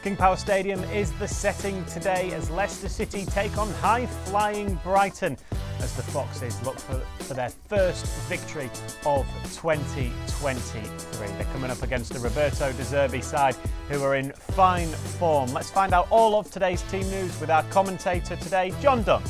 King Power Stadium is the setting today as Leicester City take on high-flying Brighton as the Foxes look for their first victory of 2023. They're coming up against a Roberto De Zerbi side who are in fine form. Let's find out all of today's team news with our commentator today, John Dunn.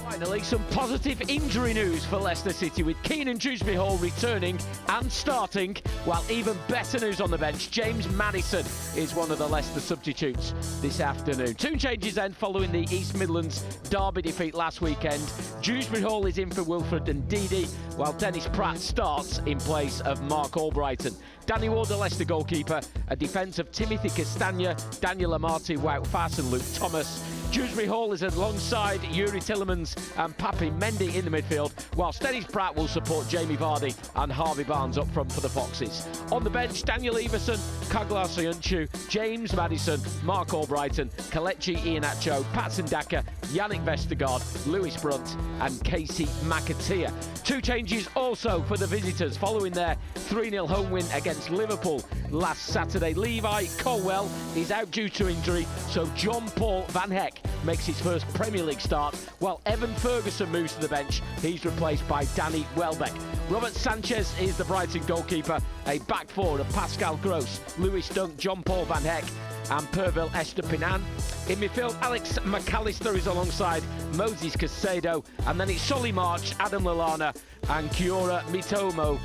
Finally, some positive injury news for Leicester City with Keenan Dewsbury-Hall returning and starting, while even better news on the bench. James Maddison is one of the Leicester substitutes this afternoon. Two changes then following the East Midlands derby defeat last weekend. Dewsbury-Hall is in for Wilfred and Didi, while Dennis Praet starts in place of Mark Albrighton. Danny Ward, the Leicester goalkeeper, a defence of Timothy Castagna, Daniel Amati, Wout Faes and Luke Thomas. Dewsbury-Hall is alongside Yuri Tillemans and Papi Mendy in the midfield, whilst Dennis Praet will support Jamie Vardy and Harvey Barnes up front for the Foxes. On the bench, Daniel Everson, Kaglar Soyuncu, James Maddison, Mark Albrighton, Kelechi Iheanacho, Patson Daka, Yannick Vestergaard, Lewis Brunt and Casey McAteer. Two changes also for the visitors following their 3-0 home win against Liverpool last Saturday. Levi Colwell is out due to injury, so John-Paul Van Hecke makes his first Premier League start, while Evan Ferguson moves to the bench. He's replaced by Danny Welbeck. Robert Sanchez is the Brighton goalkeeper, a back four of Pascal Gross, Lewis Dunk, John-Paul Van Hecke and Perville Estupiñán. In midfield, Alex McAllister is alongside Moses Caicedo, and then it's Solly March, Adam Lallana and Kiora Mitomo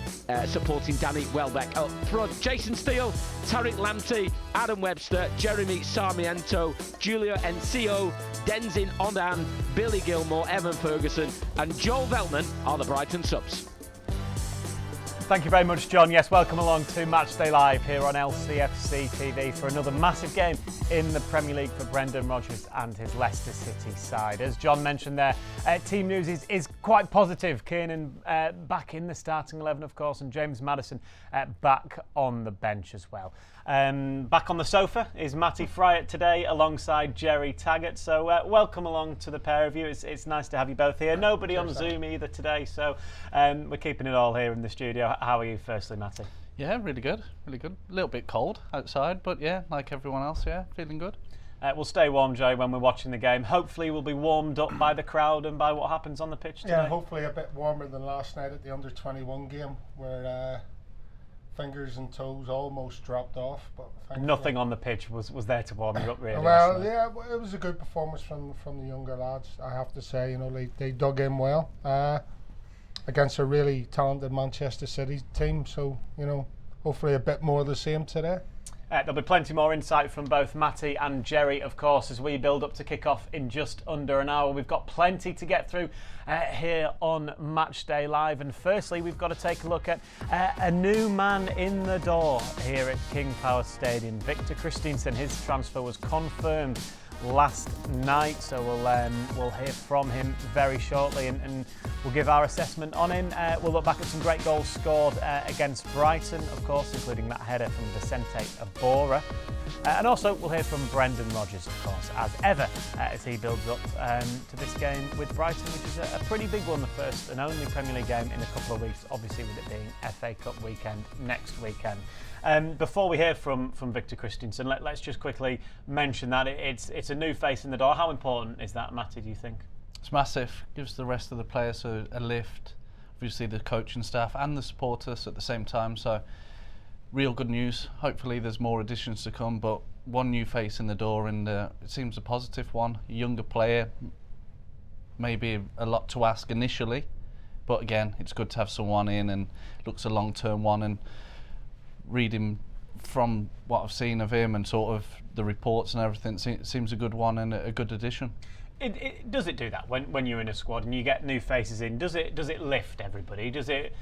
supporting Danny Welbeck. Up front, Jason Steele, Tariq Lamptey, Adam Webster, Jeremy Sarmiento, Julio Enciso, Denzin Onan, Billy Gilmore, Evan Ferguson and Joel Veltman are the Brighton subs. Thank you very much, John. Yes, welcome along to Matchday Live here on LCFC TV for another massive game in the Premier League for Brendan Rodgers and his Leicester City side. As John mentioned there, team news is quite positive. Kiernan back in the starting 11, of course, and James Maddison back on the bench as well. Back on the sofa is Matty Fryatt today alongside Jerry Taggart. So welcome along to the pair of you. It's nice to have you both here. Nobody on Zoom either today, so we're keeping it all here in the studio. How are you firstly, Matty? Yeah, really good, really good. A little bit cold outside, but yeah, like everyone else, yeah, feeling good. We'll stay warm, Joe, when we're watching the game. Hopefully we'll be warmed up by the crowd and by what happens on the pitch today. Yeah, hopefully a bit warmer than last night at the under-21 game where fingers and toes almost dropped off. But nothing on the pitch was there to warm you up, really. Well, yeah, it was a good performance from the younger lads, I have to say. You know, they dug in well against a really talented Manchester City team. So, you know, hopefully a bit more of the same today. There'll be plenty more insight from both Matty and Jerry, of course, as we build up to kick off in just under an hour. We've got plenty to get through here on Matchday Live. And firstly, we've got to take a look at a new man in the door here at King Power Stadium. Victor Kristiansen, his transfer was confirmed last night, so we'll hear from him very shortly and we'll give our assessment on him. We'll look back at some great goals scored against Brighton, of course, including that header from Vicente Iborra. And also we'll hear from Brendan Rodgers, of course, as ever, as he builds up to this game with Brighton, which is a pretty big one, the first and only Premier League game in a couple of weeks, obviously with it being FA Cup weekend next weekend. Before we hear from Victor Kristiansen, let's just quickly mention that it's a new face in the door. How important is that, Matty, do you think? It's massive. Gives the rest of the players a lift. Obviously the coaching staff and the supporters at the same time. So real good news. Hopefully there's more additions to come, but one new face in the door, and it seems a positive one. A younger player, maybe a lot to ask initially, but again, it's good to have someone in, and looks a long-term one. And reading from what I've seen of him and sort of the reports and everything, it seems a good one and a good addition. Does it do that when you're in a squad and you get new faces in? Does it lift everybody? Does it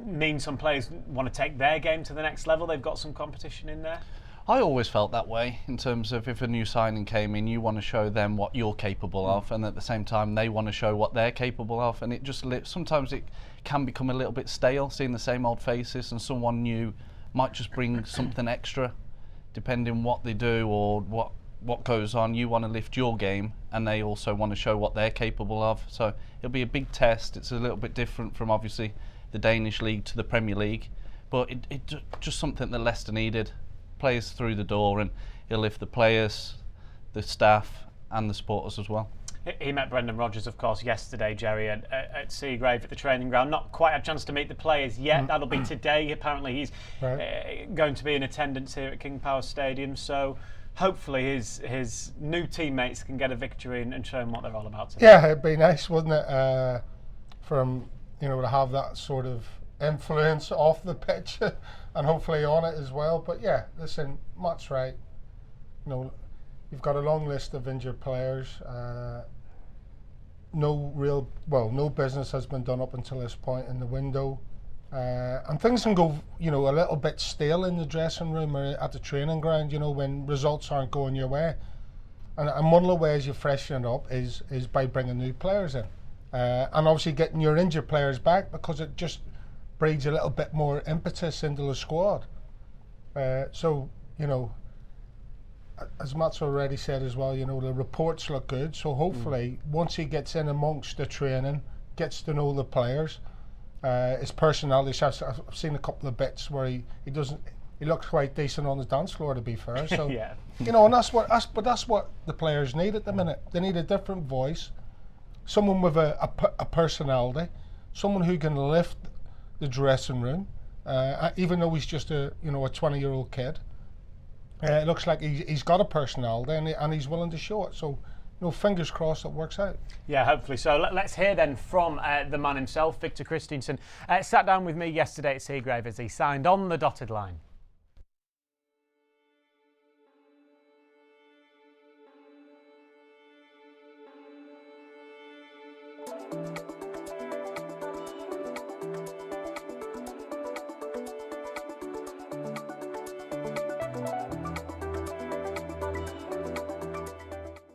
mean some players want to take their game to the next level? They've got some competition in there? I always felt that way in terms of if a new signing came in, you want to show them what you're capable of, and at the same time they want to show what they're capable of, and it just sometimes it can become a little bit stale seeing the same old faces, and someone new might just bring something extra depending what they do or what goes on. You want to lift your game and they also want to show what they're capable of, so it'll be a big test. It's a little bit different from obviously the Danish league to the Premier League, but it just something that Leicester needed. Players through the door, and he'll lift the players, the staff and the supporters as well. He met Brendan Rodgers, of course, yesterday, Jerry, at Seagrave at the training ground. Not quite had a chance to meet the players yet. That'll be today. Apparently he's going to be in attendance here at King Power Stadium. So hopefully his new teammates can get a victory and show him what they're all about today. Yeah, it'd be nice, wouldn't it, for him, to have that sort of influence off the pitch and hopefully on it as well. But yeah, listen, Matt's right. You've got a long list of injured players. No business has been done up until this point in the window, and things can go, a little bit stale in the dressing room or at the training ground. When results aren't going your way, and one of the ways you freshen it up is by bringing new players in, and obviously getting your injured players back, because it just breeds a little bit more impetus into the squad. As Matt's already said as well, the reports look good. So hopefully, once he gets in amongst the training, gets to know the players, his personality. I've seen a couple of bits where he looks quite decent on the dance floor, to be fair. So yeah. And that's what the players need at the minute. They need a different voice, someone with a personality, someone who can lift the dressing room, even though he's just a 20-year-old kid. It looks like he's got a personality and he's willing to show it. So, fingers crossed it works out. Yeah, hopefully so. Let's hear then from the man himself, Victor Kristiansen. Sat down with me yesterday at Seagrave as he signed on the dotted line.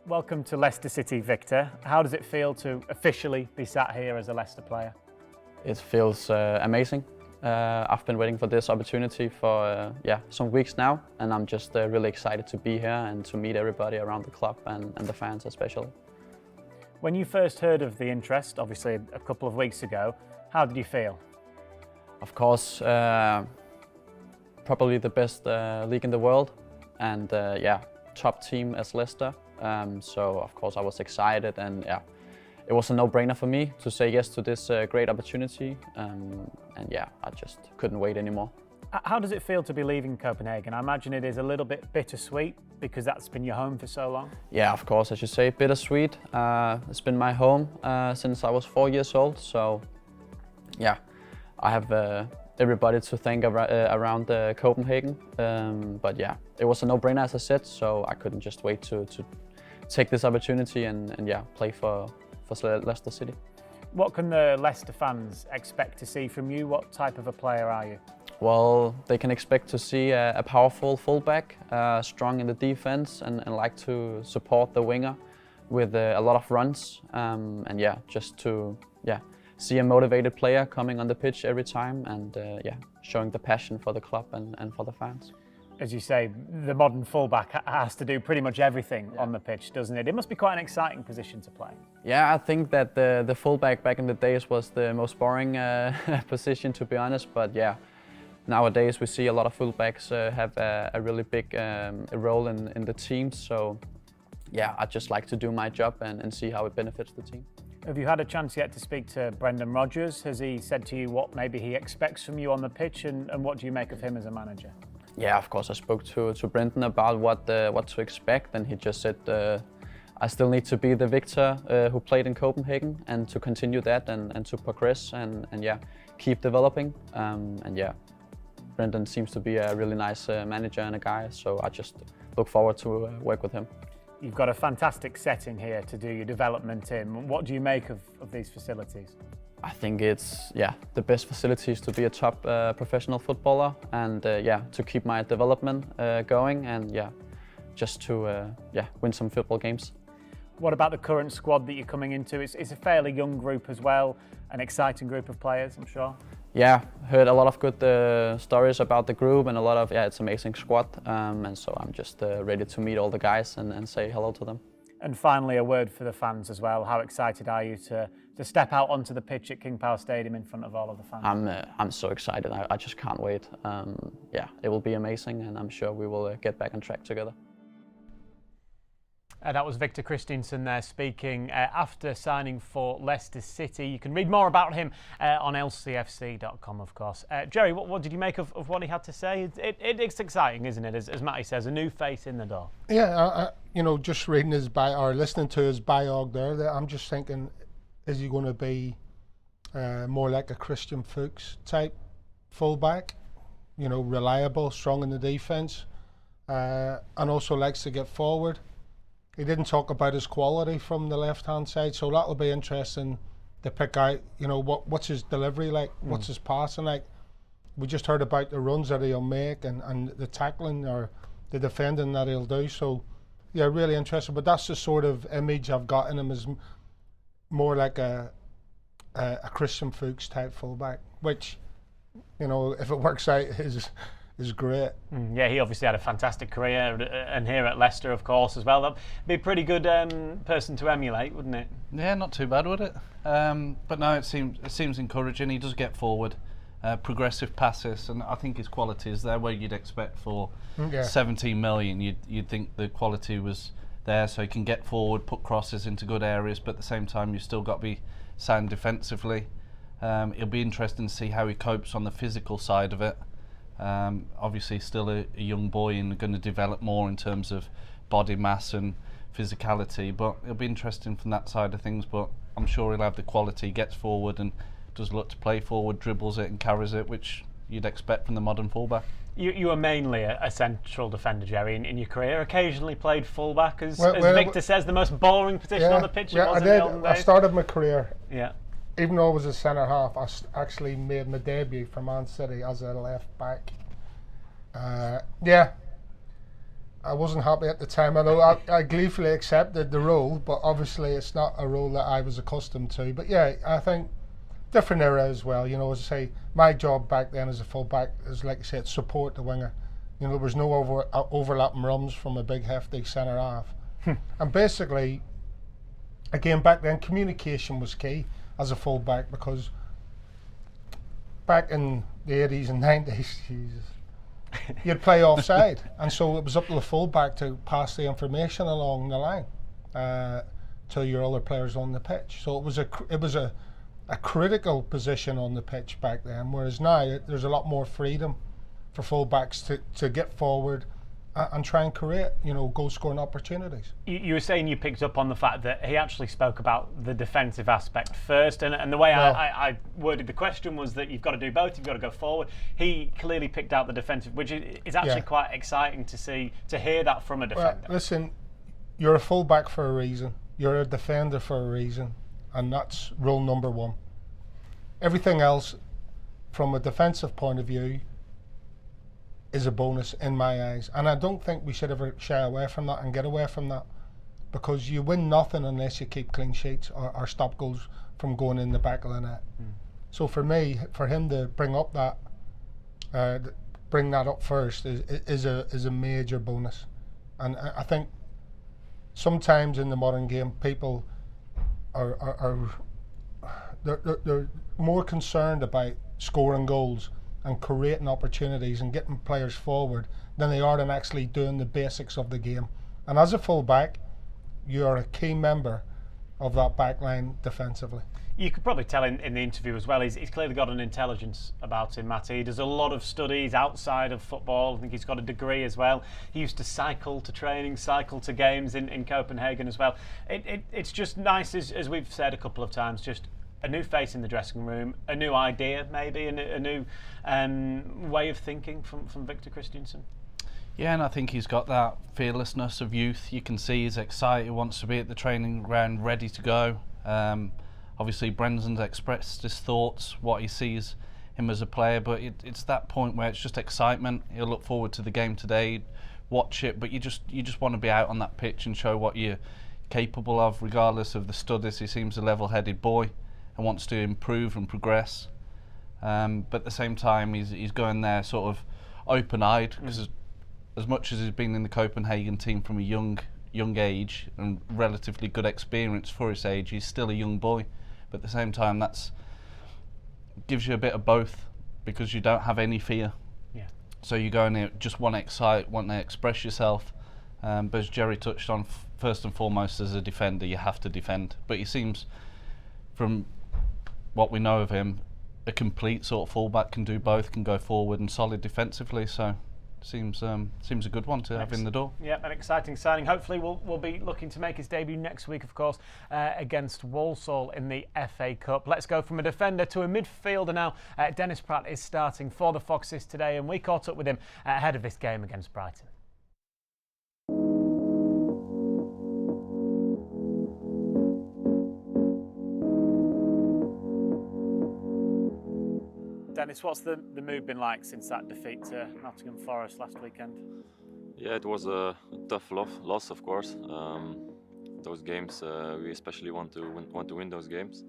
Welcome to Leicester City, Victor. How does it feel to officially be sat here as a Leicester player? It feels amazing. I've been waiting for this opportunity for some weeks now, and I'm just really excited to be here and to meet everybody around the club and the fans especially. When you first heard of the interest, obviously a couple of weeks ago, how did you feel? Of course, probably the best league in the world, and top team as Leicester. So of course I was excited, and it was a no-brainer for me to say yes to this great opportunity, and I just couldn't wait anymore. How does it feel to be leaving Copenhagen? I imagine it is a little bit bittersweet because that's been your home for so long. Yeah, of course, as you say, bittersweet. It's been my home since I was 4 years old, so yeah, I have everybody to thank around Copenhagen, but yeah, it was a no-brainer, as I said, so I couldn't just wait to take this opportunity and play for Leicester City. What can the Leicester fans expect to see from you? What type of a player are you? Well, they can expect to see a powerful fullback, strong in the defense, and like to support the winger with a lot of runs, and just to see a motivated player coming on the pitch every time, and showing the passion for the club and for the fans. As you say, the modern fullback has to do pretty much everything on the pitch, doesn't it? It must be quite an exciting position to play. Yeah, I think that the fullback back in the days was the most boring position, to be honest. But yeah, nowadays we see a lot of fullbacks have a really big role in the team. So yeah, I just like to do my job and see how it benefits the team. Have you had a chance yet to speak to Brendan Rodgers? Has he said to you what maybe he expects from you on the pitch, and what do you make of him as a manager? Yeah, of course, I spoke to Brendan about what to expect, and he just said I still need to be the Victor who played in Copenhagen, and to continue that and to progress and keep developing. Brendan seems to be a really nice manager and a guy, so I just look forward to work with him. You've got a fantastic setting here to do your development in. What do you make of these facilities? I think it's the best facilities to be a top professional footballer, and to keep my development going, and just to win some football games. What about the current squad that you're coming into? It's a fairly young group as well, an exciting group of players, I'm sure. Yeah, heard a lot of good stories about the group, and a lot of it's amazing squad, and so I'm just ready to meet all the guys and say hello to them. And finally, a word for the fans as well. How excited are you to step out onto the pitch at King Power Stadium in front of all of the fans? I'm so excited. I just can't wait. It will be amazing, and I'm sure we will get back on track together. That was Victor Kristiansen there speaking after signing for Leicester City. You can read more about him on lcfc.com, of course. Jerry, what did you make of what he had to say? It's exciting, isn't it? As Matty says, a new face in the door. Yeah, you know, just reading his bio or listening to his biog there, I'm just thinking, is he going to be more like a Christian Fuchs type fullback? You know, reliable, strong in the defence, and also likes to get forward. He didn't talk about his quality from the left-hand side, so that'll be interesting to pick out, you know, what's his delivery like, what's his passing like. We just heard about the runs that he'll make and the tackling or the defending that he'll do, so yeah, really interesting. But that's the sort of image I've got in him, is more like a Christian Fuchs type fullback, which, you know, if it works out, is great. Yeah, he obviously had a fantastic career, and here at Leicester, of course, as well. That'd be a pretty good person to emulate, wouldn't it? Yeah, not too bad, would it? But no, it seems encouraging. He does get forward, progressive passes, and I think his quality is there where you'd expect for 17 million. You'd think the quality was there, so he can get forward, put crosses into good areas, but at the same time, you've still got to be sound defensively. It'll be interesting to see how he copes on the physical side of it. Obviously still a young boy and going to develop more in terms of body mass and physicality, but it'll be interesting from that side of things. But I'm sure he'll have the quality, gets forward and does look to play forward, dribbles it and carries it, which you'd expect from the modern fullback. You were mainly a central defender, Jerry, in your career. Occasionally played fullback, as Victor says, the most boring position on the pitch. Yeah, I did. I started my career. Yeah. Even though I was a centre half, I actually made my debut for Man City as a left back. Yeah, I wasn't happy at the time. I know I gleefully accepted the role, but obviously it's not a role that I was accustomed to. But yeah, I think different era as well. You know, as I say, my job back then as a full back is, like I said, support the winger. You know, there was no overlapping runs from a big hefty centre half. And basically, again, back then communication was key as a full back, because back in the 80s and 90s, Jesus, you'd play offside, and so it was up to the full back to pass the information along the line to your other players on the pitch. So it was a critical position on the pitch back then, whereas now there's a lot more freedom for full backs to get forward and try and create, you know, goal-scoring opportunities. You were saying you picked up on the fact that he actually spoke about the defensive aspect first, and the way I worded the question was that you've got to do both, you've got to go forward. He clearly picked out the defensive, which is actually quite exciting to hear that from a defender. Well, listen, you're a full-back for a reason, you're a defender for a reason, and that's rule number one. Everything else, from a defensive point of view, is a bonus in my eyes, and I don't think we should ever shy away from that and get away from that, because you win nothing unless you keep clean sheets or stop goals from going in the back of the net. So for me, for him to bring that up first is a major bonus. And I think sometimes in the modern game, people they're more concerned about scoring goals and creating opportunities and getting players forward than they are in actually doing the basics of the game. And as a full back, you're a key member of that back line defensively. You could probably tell in the interview as well, he's clearly got an intelligence about him, Matty. He does a lot of studies outside of football. I think he's got a degree as well. He used to cycle to training, cycle to games in Copenhagen as well. It's just nice, as we've said a couple of times, just a new face in the dressing room, a new idea maybe, and a new way of thinking from Victor Kristiansen. Yeah, and I think he's got that fearlessness of youth. You can see he's excited, he wants to be at the training ground, ready to go. Obviously, Brendan's expressed his thoughts, what he sees him as a player, but it's that point where it's just excitement. He'll look forward to the game today, watch it, but you just want to be out on that pitch and show what you're capable of, regardless of the studies. He seems a level-headed boy and wants to improve and progress, but at the same time he's going there sort of open-eyed, because as much as he's been in the Copenhagen team from a young age and relatively good experience for his age, he's still a young boy, but at the same time that's gives you a bit of both, because you don't have any fear. So you go in there just want to excite, want to express yourself, but as Jerry touched on, first and foremost, as a defender, you have to defend. But he seems, from what we know of him, a complete sort of fullback, can do both, can go forward and solid defensively. So seems a good one to have in the door. Yeah, an exciting signing. Hopefully we'll be looking to make his debut next week, of course, against Walsall in the FA Cup. Let's go from a defender to a midfielder now. Dennis Praet is starting for the Foxes today, and we caught up with him ahead of this game against Brighton. Dennis, what's the mood been like since that defeat to Nottingham Forest last weekend? Yeah, it was a tough loss, of course. Those games, we especially want to win those games.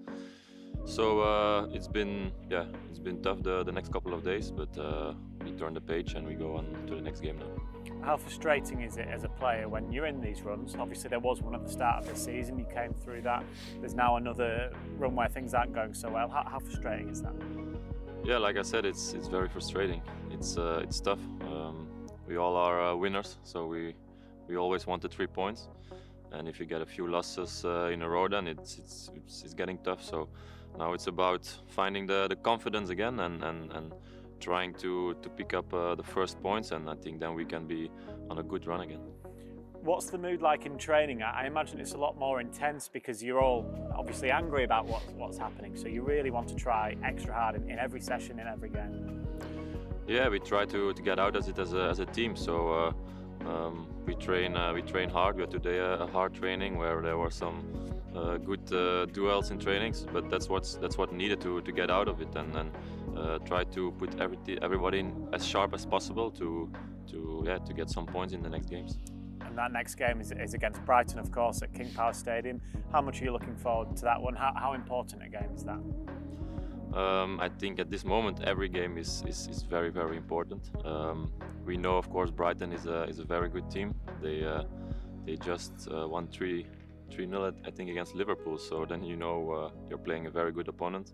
So it's been tough the next couple of days, but we turn the page and we go on to the next game now. How frustrating is it as a player when you're in these runs? Obviously there was one at the start of the season, you came through that. There's now another run where things aren't going so well. How frustrating is that? Yeah, like I said, it's very frustrating. It's tough. We all are winners, so we always want the 3 points. And if you get a few losses in a row, then it's getting tough. So now it's about finding the confidence again and trying to pick up the first points. And I think then we can be on a good run again. What's the mood like in training? I imagine it's a lot more intense because you're all obviously angry about what's happening. So you really want to try extra hard in every session, in every game. Yeah, we try to get out as a team. So we train hard. We had today a hard training where there were some good duels in trainings. But that's what needed to get out of it and try to put everybody in as sharp as possible to get some points in the next games. And that next game is against Brighton, of course, at King Power Stadium. How much are you looking forward to that one? How important a game is that? I think at this moment every game is very, very important. We know, of course, Brighton is a very good team. They just won 3-0, I think, against Liverpool. So then you know you're playing a very good opponent.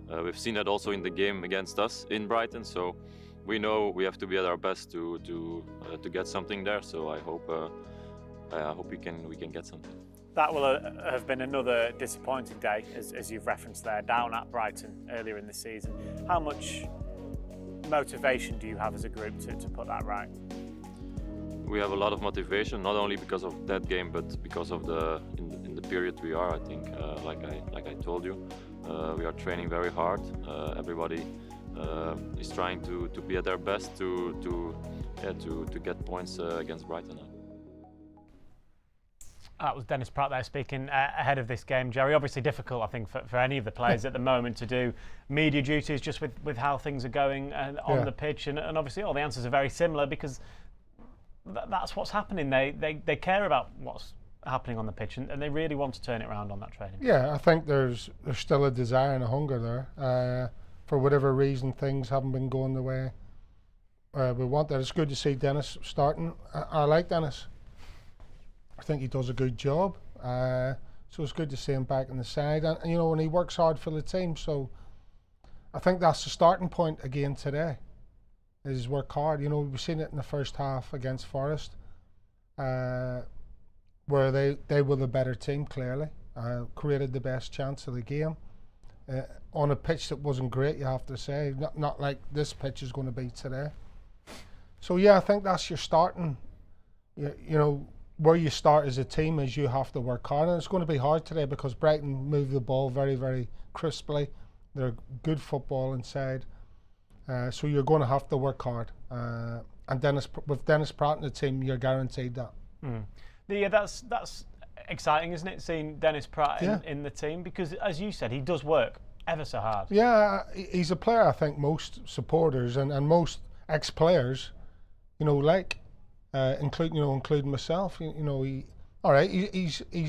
We've seen that also in the game against us in Brighton. So we know we have to be at our best to get something there. So I hope we can get something. That will have been another disappointing day, as you've referenced there, down at Brighton earlier in the season. How much motivation do you have as a group to put that right? We have a lot of motivation, not only because of that game, but because of in the period we are. I think, like I told you, we are training very hard. Everybody is trying to be at their best to get points against Brighton. That was Dennis Praet there speaking ahead of this game, Jerry. Obviously difficult, I think, for any of the players at the moment to do media duties just with how things are going on the pitch. And obviously all the answers are very similar because that's what's happening. They care about what's happening on the pitch and they really want to turn it around on that training. Yeah, I think there's still a desire and a hunger there. For whatever reason, things haven't been going the way we want. That it's good to see Dennis starting. I like Dennis. I think he does a good job. So it's good to see him back in the side. And you know, and he works hard for the team. So I think that's the starting point again today. Is work hard. You know, we've seen it in the first half against Forest, where they were the better team clearly. Created the best chance of the game. On a pitch that wasn't great, you have to say, not like this pitch is going to be today. So yeah, I think that's your starting. You know, where you start as a team is you have to work hard, and it's going to be hard today because Brighton move the ball very, very crisply. They're good football inside, so you're going to have to work hard. And with Dennis Praet in the team, you're guaranteed that. Yeah, that's exciting, isn't it? Seeing Dennis Praet in the team because, as you said, he does work ever so hard. Yeah, he's a player I think most supporters and most ex-players, you know, like. Including myself, he's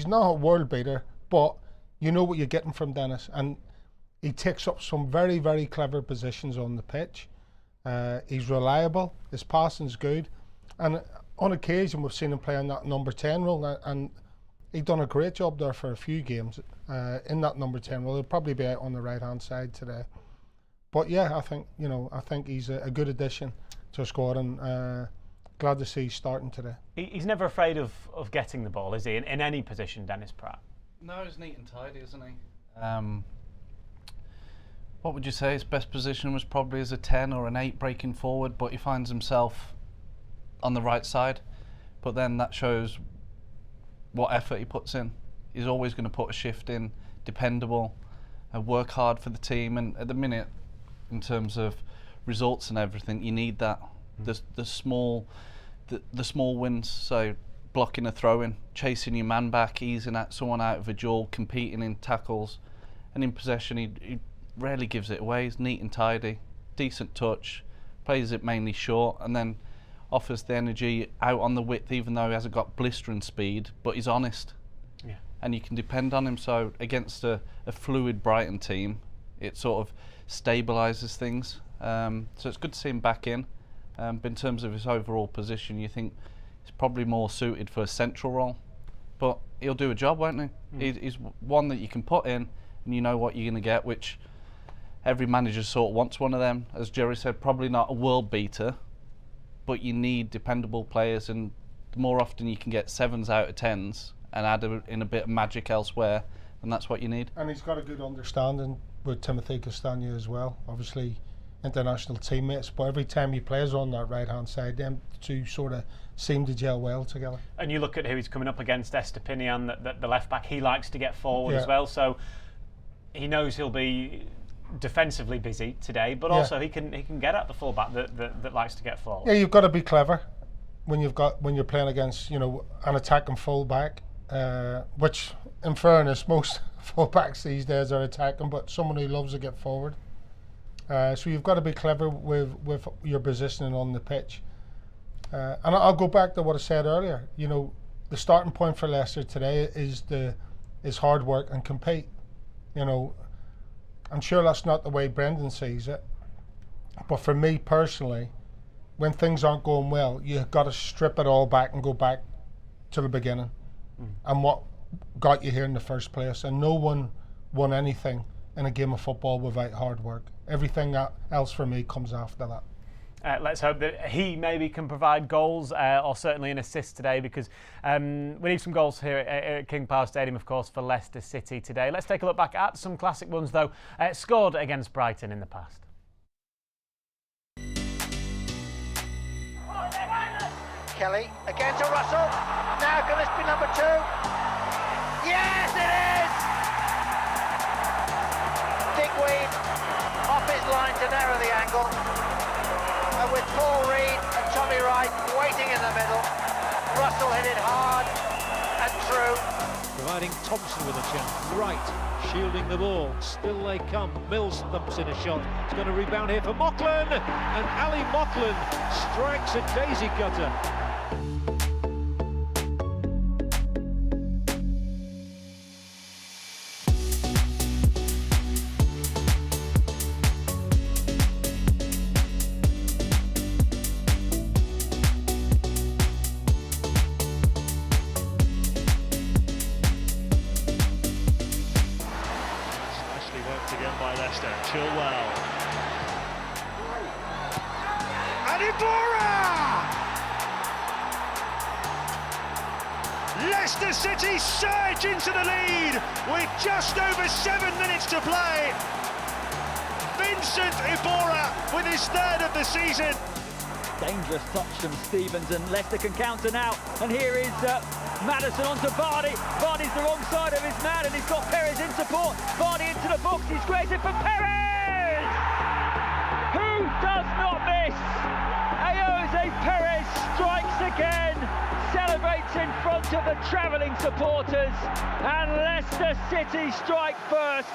not a world beater, but you know what you're getting from Dennis, and he takes up some very, very clever positions on the pitch. He's reliable, his passing's good, and on occasion we've seen him play in that number 10 role, and he's done a great job there for a few games in that number 10 role. He'll probably be out on the right hand side today, but yeah, I think he's a good addition to a squad, and glad to see he's starting today. He's never afraid of getting the ball, is he? In any position, Dennis Praet. No, he's neat and tidy, isn't he? What would you say his best position was? Probably as a 10 or an 8 breaking forward, but he finds himself on the right side. But then that shows what effort he puts in. He's always going to put a shift in, dependable, and work hard for the team. And at the minute, in terms of results and everything, you need that. The small wins. So blocking a throw-in, chasing your man back, easing someone out of a duel, competing in tackles, and in possession he rarely gives it away. He's neat and tidy, decent touch, plays it mainly short, and then offers the energy out on the width, even though he hasn't got blistering speed, but he's honest. Yeah. And you can depend on him. So against a fluid Brighton team, it sort of stabilises things. So it's good to see him back in. But in terms of his overall position, you think he's probably more suited for a central role. But he'll do a job, won't he? He's one that you can put in and you know what you're going to get, which every manager sort of wants one of them. As Jerry said, probably not a world beater, but you need dependable players, and the more often you can get 7s out of 10s and add in a bit of magic elsewhere, and that's what you need. And he's got a good understanding with Timothy Castagne as well. Obviously international teammates, but every time he plays on that right hand side, them two sort of seem to gel well together. And you look at who he's coming up against, Estepinian, the left back, he likes to get forward as well, so he knows he'll be defensively busy today, but also he can get at the fullback that likes to get forward. Yeah, you've got to be clever when you're playing against, you know, an attacking fullback, which in fairness most fullbacks these days are attacking, but someone who loves to get forward. So you've got to be clever with your positioning on the pitch. And I'll go back to what I said earlier. You know, the starting point for Leicester today is hard work and compete. You know, I'm sure that's not the way Brendan sees it, but for me personally, when things aren't going well, you've got to strip it all back and go back to the beginning and what got you here in the first place. And no one won anything in a game of football without hard work. Everything else for me comes after that. Let's hope that he maybe can provide goals or certainly an assist today, because we need some goals here at King Power Stadium, of course, for Leicester City today. Let's take a look back at some classic ones, though, scored against Brighton in the past. Kelly again to Russell. Now can this be number 2? Yes, it is! Digweed off his line to narrow the angle. And with Paul Reed and Tommy Wright waiting in the middle, Russell hit it hard and true. Providing Thompson with a chance. Wright shielding the ball. Still they come. Mills thumps in a shot. It's going to rebound here for Mocklin. And Ali Mocklin strikes a daisy cutter. Again by Leicester, Chilwell. And Iborra! Leicester City surge into the lead with just over 7 minutes to play. Vincent Iborra with his 3rd of the season. Dangerous touch from Stevens, and Leicester can counter now. And here is Maddison onto Vardy. Vardy's the wrong side of his man, and he's got Perez in support. Vardy into the box, he's created for Perez! Who does not miss? Jose Perez strikes again, celebrates in front of the travelling supporters, and Leicester City strike first.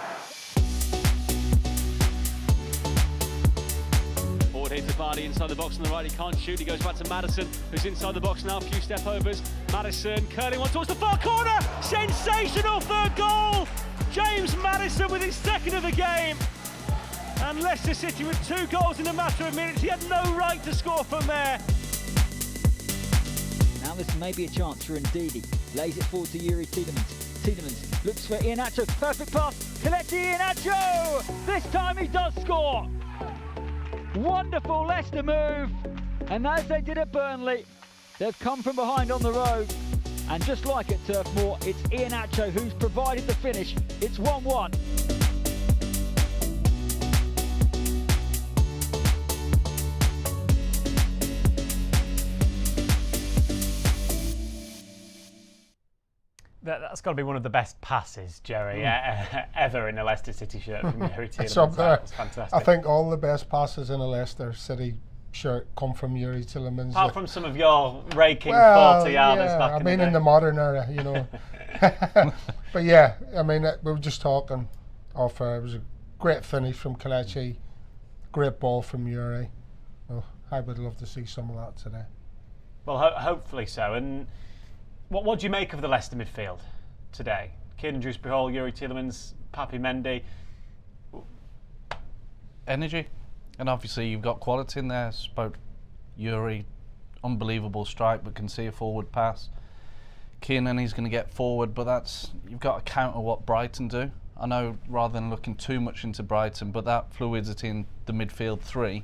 Forward here to Vardy inside the box on the right, he can't shoot, he goes back to Maddison, who's inside the box now, a few step overs. Maddison curling one towards the far corner, sensational 3rd goal! James Maddison with his 2nd of the game. And Leicester City with 2 goals in a matter of minutes, he had no right to score from there. Now this may be a chance for Ndidi, lays it forward to Yuri Tielemans. Tielemans looks for Iheanacho, perfect pass, Kelechi Iheanacho! This time he does score! Wonderful Leicester move, And as they did at Burnley, they've come from behind on the road. And just like at Turf Moor, it's Iheanacho who's provided the finish. It's 1-1. That's got to be one of the best passes, Jerry, ever in a Leicester City shirt from Yuri Tielemans. It's up there. That's fantastic. I think all the best passes in a Leicester City shirt come from Yuri Tielemans. Apart from some of your raking 40-yarders back in the day. in the modern era, you know. But yeah, I mean, we were just talking off air. It was a great finish from Kelechi, great ball from Yuri. Well, I would love to see some of that today. Well, hopefully so. And what do you make of the Leicester midfield today? Kiernan Dewsbury-Hall, Yuri Tielemans, Papi Mendy. Energy. And obviously you've got quality in there. Spoke Yuri, unbelievable strike, but can see a forward pass. Kiernan, he's going to get forward, but you've got to counter what Brighton do. I know, rather than looking too much into Brighton, but that fluidity in the midfield three.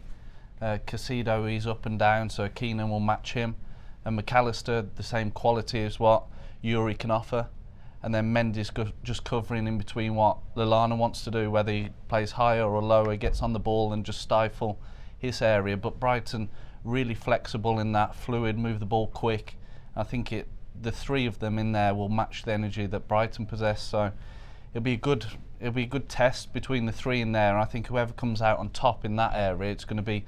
Casido, he's up and down, so Kiernan will match him. And McAllister, the same quality as what Yuri can offer. And then Mendy's just covering in between what Lallana wants to do, whether he plays higher or lower, gets on the ball and just stifle his area. But Brighton really flexible in that, fluid, move the ball quick. I think the three of them in there will match the energy that Brighton possess. So it'll be a good test between the three in there. And I think whoever comes out on top in that area, it's going to be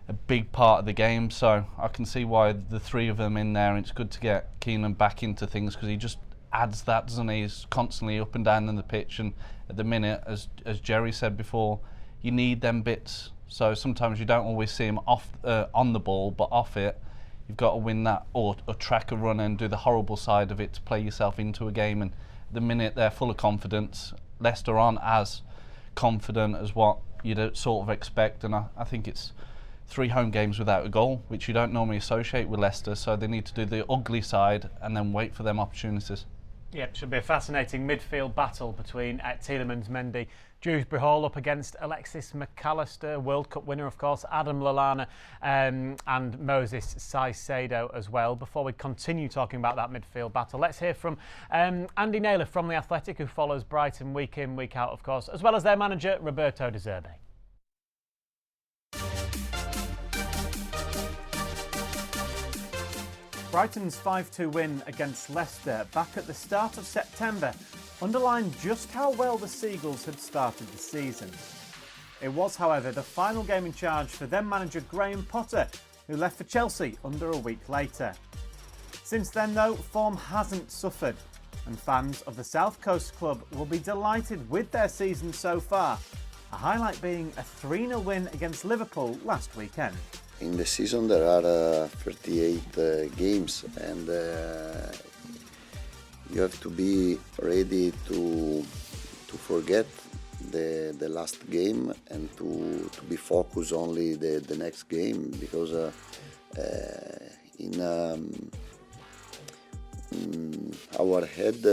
a big part of the game. So I can see why the three of them in there. And it's good to get Kiernan back into things because he just adds that, doesn't he? He's constantly up and down in the pitch, and at the minute, as Jerry said before, you need them bits. So sometimes you don't always see him on the ball, but off it, you've got to win that or track a run and do the horrible side of it to play yourself into a game. And at the minute, they're full of confidence. Leicester aren't as confident as what you'd sort of expect, and I think it's 3 home games without a goal, which you don't normally associate with Leicester, so they need to do the ugly side and then wait for them opportunities. Yep, should be a fascinating midfield battle between Tielemans, Mendy, Dewsbury-Hall up against Alexis McAllister, World Cup winner, of course, Adam Lallana, and Moses Caicedo as well. Before we continue talking about that midfield battle, let's hear from Andy Naylor from The Athletic, who follows Brighton week in, week out, of course, as well as their manager, Roberto De Zerbi. Brighton's 5-2 win against Leicester back at the start of September underlined just how well the Seagulls had started the season. It was, however, the final game in charge for then manager Graham Potter, who left for Chelsea under a week later. Since then, though, form hasn't suffered, and fans of the South Coast club will be delighted with their season so far, a highlight being a 3-0 win against Liverpool last weekend. In the season there are 38 games, and you have to be ready to forget the last game and to be focused only the next game, because in our head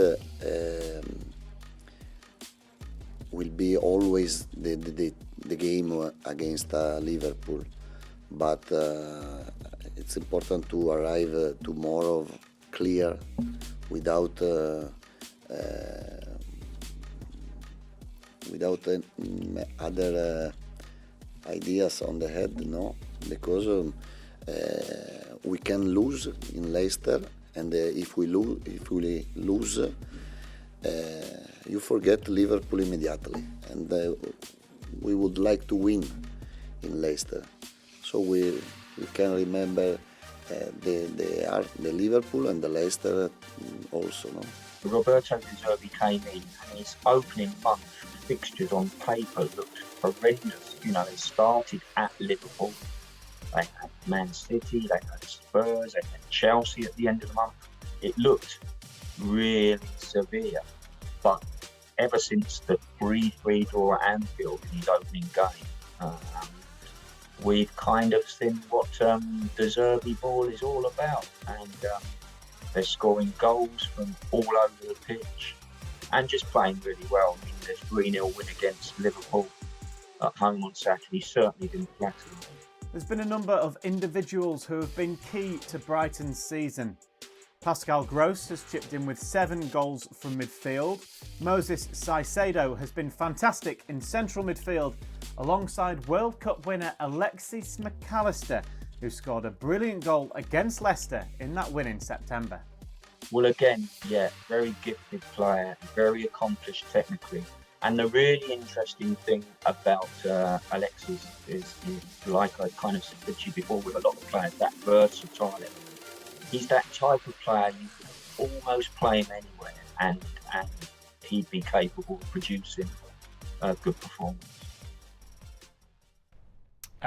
will be always the game against Liverpool. But it's important to arrive tomorrow clear, without other ideas on the head, no? Because we can lose in Leicester, and if we lose, you forget Liverpool immediately, and we would like to win in Leicester. So we can remember the Liverpool and the Leicester also. No? Roberto De Zerbi came in, and his opening month fixtures on paper looked horrendous. You know, they started at Liverpool, they had Man City, they had Spurs, they had Chelsea at the end of the month. It looked really severe, but ever since the 3-3 draw at Anfield in his opening game, we've kind of seen what De Zerbi ball is all about, and they're scoring goals from all over the pitch and just playing really well. I mean, there's 3-0 win against Liverpool at home on Saturday certainly didn't flatter them. There's been a number of individuals who have been key to Brighton's season. Pascal Gross has chipped in with 7 goals from midfield. Moses Caicedo has been fantastic in central midfield alongside World Cup winner Alexis McAllister, who scored a brilliant goal against Leicester in that win in September. Well, again, yeah, very gifted player, very accomplished technically. And the really interesting thing about Alexis is, like I kind of said to you before with a lot of players, that versatility. He's that type of player you could almost play him anywhere and he'd be capable of producing a good performance.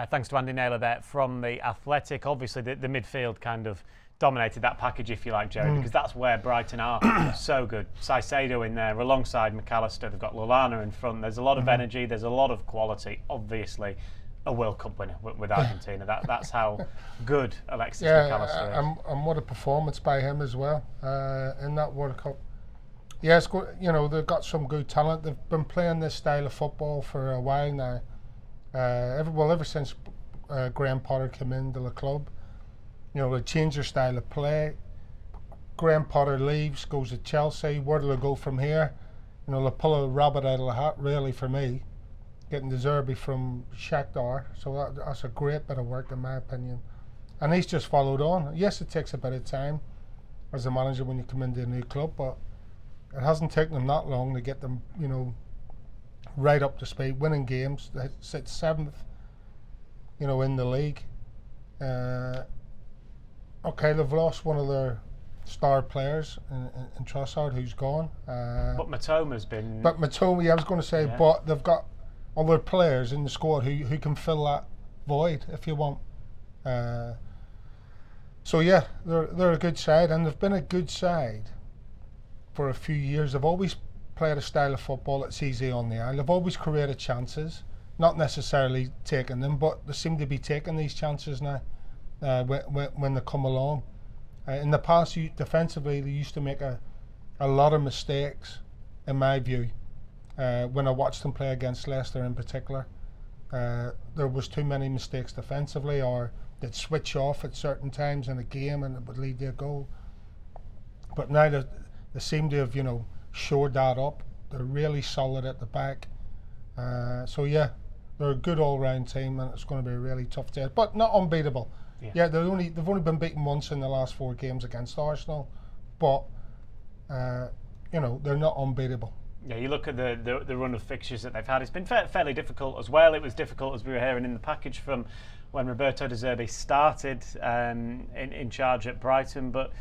Thanks to Andy Naylor there from The Athletic. Obviously, the midfield kind of dominated that package, if you like, Jerry, because that's where Brighton are so good. Caicedo in there alongside McAllister. They've got Lallana in front. There's a lot of energy. There's a lot of quality. Obviously, a World Cup winner with Argentina. That's how good Alexis McAllister is. And what a performance by him as well in that World Cup. Yeah, it's good. You know, they've got some good talent. They've been playing this style of football for a while now. Ever since Graham Potter came into the club. You know, they change their style of play. Graham Potter leaves, goes to Chelsea. Where do they go from here? You know, they pull a rabbit out of the hat, really, for me, getting De Zerbi from Shakhtar. So that's a great bit of work, in my opinion. And he's just followed on. Yes, it takes a bit of time as a manager when you come into a new club, but it hasn't taken them that long to get them, you know, right up to speed, winning games. They sit 7th, you know, in the league. Okay, they've lost one of their star players in Trossard, who's gone. But Matoma's been... But Matoma, yeah, I was going to say, but they've got other players in the squad who can fill that void, if you want. So yeah, they're a good side, and they've been a good side for a few years. They've always played a style of football that's easy on the eye. They've always created chances, not necessarily taking them, but they seem to be taking these chances now. When they come along. In the past, defensively, they used to make a lot of mistakes, in my view. When I watched them play against Leicester in particular, there was too many mistakes defensively, or they'd switch off at certain times in a game and it would lead to a goal. But now they seem to have, you know, shored that up. They're really solid at the back. So yeah, they're a good all-round team, and it's going to be a really tough test, but not unbeatable. Yeah, they've only been beaten once in the last 4 games against Arsenal, but you know, they're not unbeatable. Yeah, you look at the run of fixtures that they've had. It's been fairly difficult as well. It was difficult, as we were hearing in the package, from when Roberto De Zerbi started in charge at Brighton. But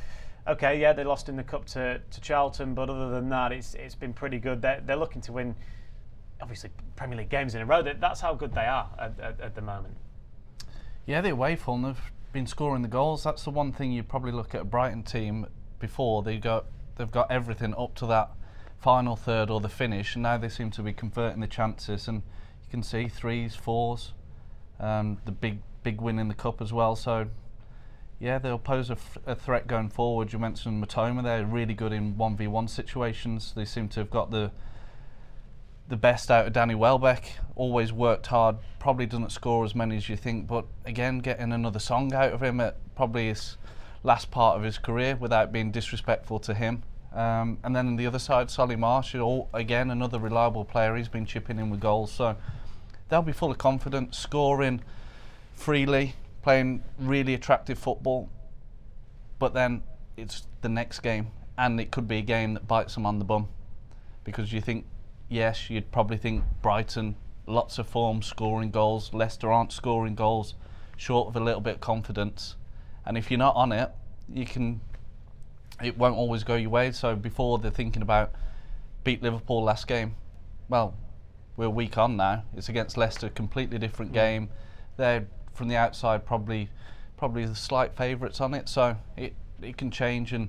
okay, yeah, they lost in the cup to Charlton, but other than that, it's been pretty good. They're looking to win, obviously, Premier League games in a row. That's how good they are at the moment. Yeah, the away form, they've been scoring the goals. That's the one thing you probably look at a Brighton team before. They've got everything up to that final third or the finish, and now they seem to be converting the chances. And you can see 3s, 4s, the big win in the cup as well. So yeah, they'll pose a threat going forward. You mentioned Matoma; they're really good in 1v1 situations. They seem to have got the best out of Danny Welbeck. Always worked hard, probably doesn't score as many as you think, but again, getting another song out of him at probably his last part of his career without being disrespectful to him. And then on the other side, Solly Marsh, again, another reliable player. He's been chipping in with goals, so they'll be full of confidence, scoring freely, playing really attractive football. But then it's the next game, and it could be a game that bites them on the bum, because you think, yes, you'd probably think Brighton, lots of form, scoring goals. Leicester aren't scoring goals, short of a little bit of confidence. And if you're not on it, it won't always go your way. So before they're thinking about beat Liverpool last game, well, we're a week on now. It's against Leicester, completely different game. They're, from the outside, probably the slight favourites on it. So it can change, and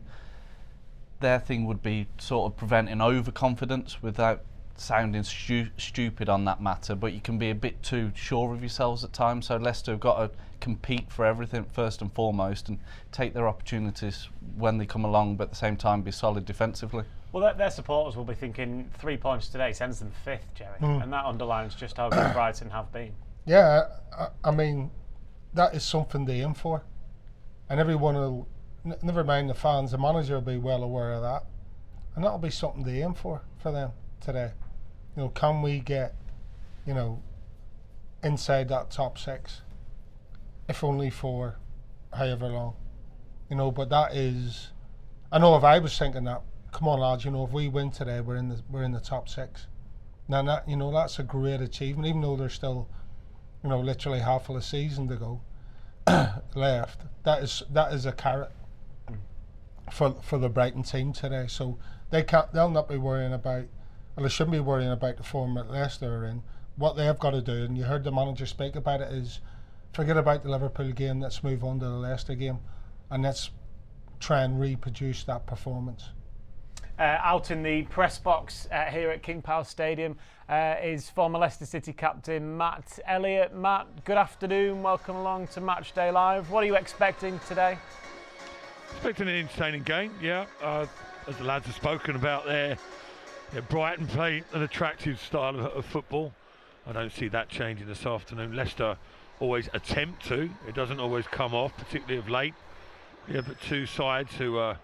their thing would be sort of preventing overconfidence without sounding stupid on that matter, but you can be a bit too sure of yourselves at times. So Leicester have got to compete for everything first and foremost, and take their opportunities when they come along, but at the same time be solid defensively. Well, their supporters will be thinking 3 points today sends them 5th, Jerry, and that underlines just how good Brighton have been. Yeah, I mean, that is something to aim for, and everyone will, never mind the fans, the manager will be well aware of that, and that'll be something to aim for them today. You know, can we get, you know, inside that top 6, if only for however long, you know? But that is, I know if I was thinking that, come on lads, you know, if we win today, we're in the top 6. Now that, you know, that's a great achievement, even though there's still, you know, literally half of the season to go left. That is a carrot for the Brighton team today. So they'll not be worrying about, well, they shouldn't be worrying about the form that Leicester are in. What they have got to do, and you heard the manager speak about it, is forget about the Liverpool game, let's move on to the Leicester game, and let's try and reproduce that performance. Out in the press box here at King Power Stadium is former Leicester City captain Matt Elliott. Matt, good afternoon, welcome along to Matchday Live. What are you expecting today? Expecting an entertaining game, yeah. As the lads have spoken about there, Brighton play an attractive style of football. I don't see that changing this afternoon. Leicester always attempt to, it doesn't always come off, particularly of late. Yeah, but two sides who are,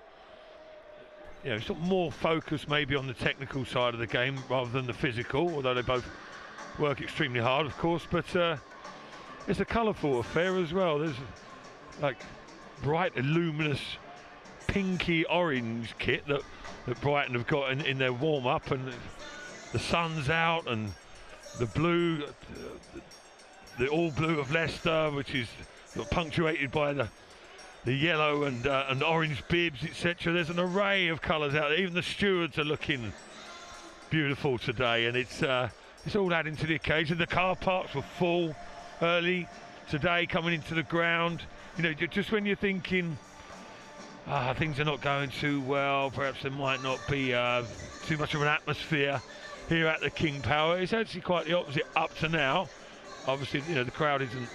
you know, sort of more focused maybe on the technical side of the game rather than the physical, although they both work extremely hard, of course. But it's a colourful affair as well. There's like bright, luminous, pinky orange kit that Brighton have got in their warm-up, and the sun's out, and the blue, the all blue of Leicester, which is sort of punctuated by the yellow and orange bibs, etc. There's an array of colours out there. Even the stewards are looking beautiful today, and it's all adding to the occasion. The car parks were full early today coming into the ground. You know, just when you're thinking things are not going too well, perhaps there might not be too much of an atmosphere here at the King Power. It's actually quite the opposite up to now. Obviously, you know, the crowd isn't.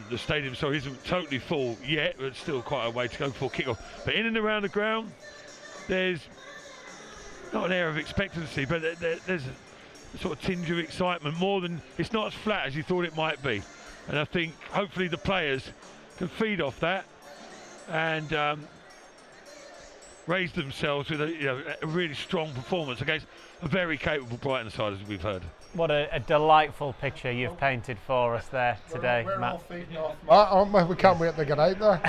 The stadium, isn't totally full yet, but still quite a way to go before kick-off. But in and around the ground, there's not an air of expectancy, but there's a sort of tinge of excitement. More than, it's not as flat as you thought it might be. And I think hopefully the players can feed off that and raise themselves with a really strong performance against a very capable Brighton side, as we've heard. What a delightful picture you've painted for us there today, we're Matt. all feeding off, Matt, aren't we? We can't wait to get out there.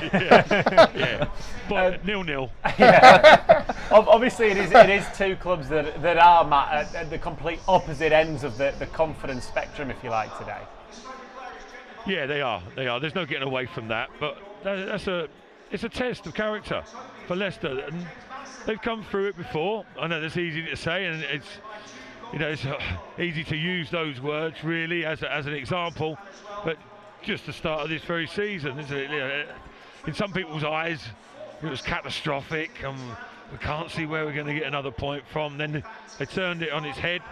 Yeah. But 0-0. Yeah. Obviously, it is two clubs that are, Matt, at the complete opposite ends of the confidence spectrum, if you like, today. Yeah, they are. There's no getting away from that. But it's a test of character for Leicester, and they've come through it before. I know that's easy to say, and it's easy to use those words really as an example, but just the start of this very season, isn't it? In some people's eyes, it was catastrophic, and we can't see where we're going to get another point from. Then they turned it on its head,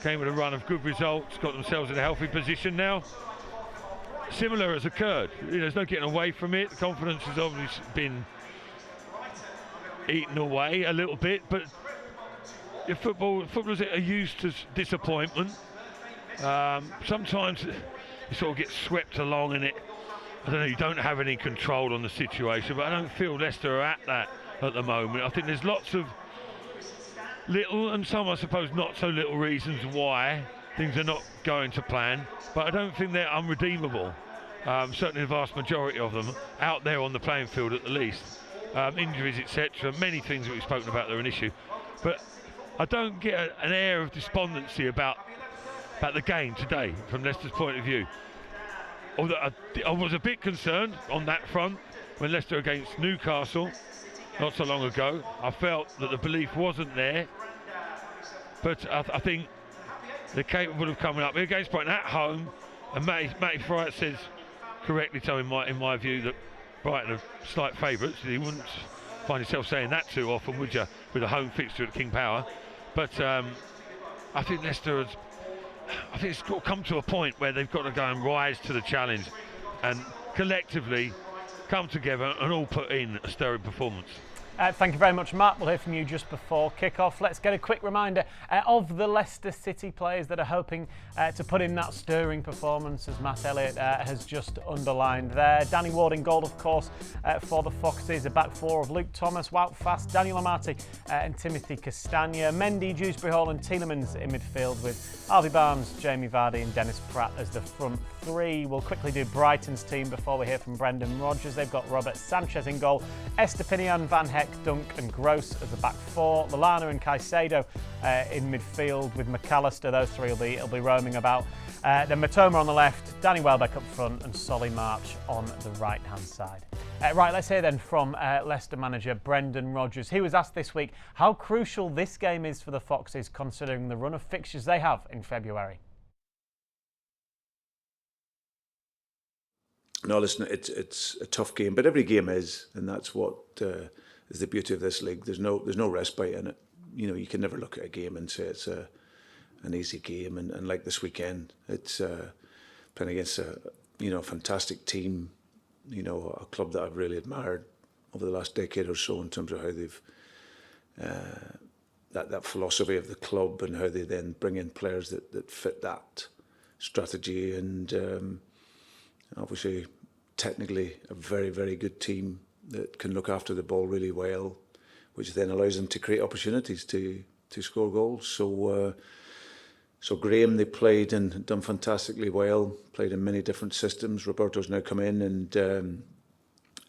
came with a run of good results, got themselves in a healthy position now. Similar has occurred. There's no getting away from it. The confidence has obviously been eaten away a little bit, but footballers are used to disappointment. Sometimes you sort of get swept along in it. I don't know, you don't have any control on the situation, but I don't feel Leicester are at that at the moment. I think there's lots of little, and some I suppose not so little, reasons why things are not going to plan, but I don't think they're unredeemable. Certainly the vast majority of them out there on the playing field at the least. Injuries, etc. Many things that we've spoken about are an issue, but I don't get an air of despondency about the game today from Leicester's point of view. Although I was a bit concerned on that front when Leicester against Newcastle not so long ago. I felt that the belief wasn't there, but I think they're capable of coming up against Brighton at home. And Matty Praet says correctly, so in my view, that Brighton are slight favourites. You wouldn't find yourself saying that too often, would you, with a home fixture at King Power? But I think Leicester has. I think it's got to come to a point where they've got to go and rise to the challenge, and collectively come together and all put in a stirring performance. Thank you very much, Matt. We'll hear from you just before kick-off. Let's get a quick reminder of the Leicester City players that are hoping to put in that stirring performance, as Matt Elliott has just underlined there. Danny Ward in goal, of course, for the Foxes. A back four of Luke Thomas, Wout Fast, Daniel Amati and Timothy Castagna. Mendy, Dewsbury Hall and Tielemans in midfield, with Harvey Barnes, Jamie Vardy and Dennis Praet as the front three. We'll quickly do Brighton's team before we hear from Brendan Rodgers. They've got Robert Sanchez in goal, Estepinian, Van Heck, Dunk and Gross as the back four. Lallana and Caicedo in midfield with McAllister. Those three will be roaming about. Then Matoma on the left, Danny Welbeck up front and Solly March on the right-hand side. Right, let's hear then from Leicester manager Brendan Rodgers. He was asked this week how crucial this game is for the Foxes, considering the run of fixtures they have in February. No, listen, it's a tough game, but every game is, and that's what is the beauty of this league. There's no respite in it. You know, you can never look at a game and say it's an easy game. And like this weekend, it's playing against a fantastic team. You know, a club that I've really admired over the last decade or so in terms of how they've that philosophy of the club and how they then bring in players that fit that strategy. And obviously, technically, a very, very good team that can look after the ball really well, which then allows them to create opportunities to score goals. So Graham, they played and done fantastically well, played in many different systems. Roberto's now come in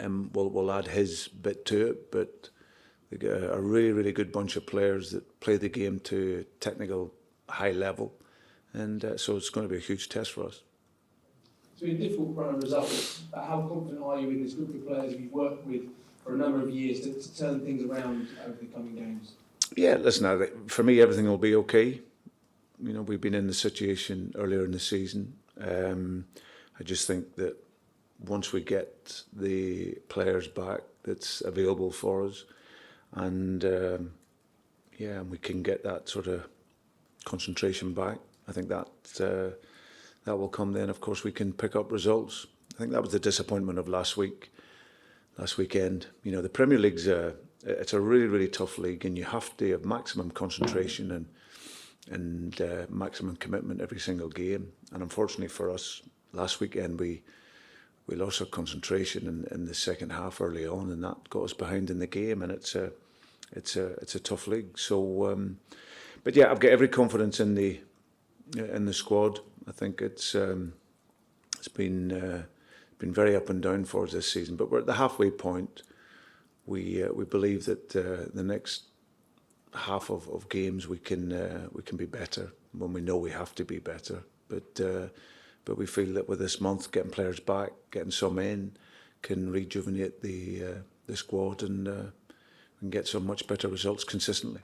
and will add his bit to it, but they got a really, really good bunch of players that play the game to technical high level, and so it's going to be a huge test for us. It's been a difficult run of results, but how confident are you in this group of players you've worked with for a number of years to turn things around over the coming games? Yeah, listen, for me, everything will be okay. You know, we've been in the situation earlier in the season. I just think that once we get the players back that's available for us, and we can get that sort of concentration back, I think that will come then. Of course, we can pick up results. I think that was the disappointment of last weekend. You know, the Premier League's it's a really, really tough league, and you have to have maximum concentration and maximum commitment every single game. And unfortunately for us, last weekend we lost our concentration in the second half early on, and that got us behind in the game. And it's a tough league. So, but yeah, I've got every confidence in the squad. I think it's been very up and down for us this season, but we're at the halfway point. We believe that the next half of games we can be better when we know we have to be better. But we feel that with this month, getting players back, getting some in, can rejuvenate the squad and get some much better results consistently.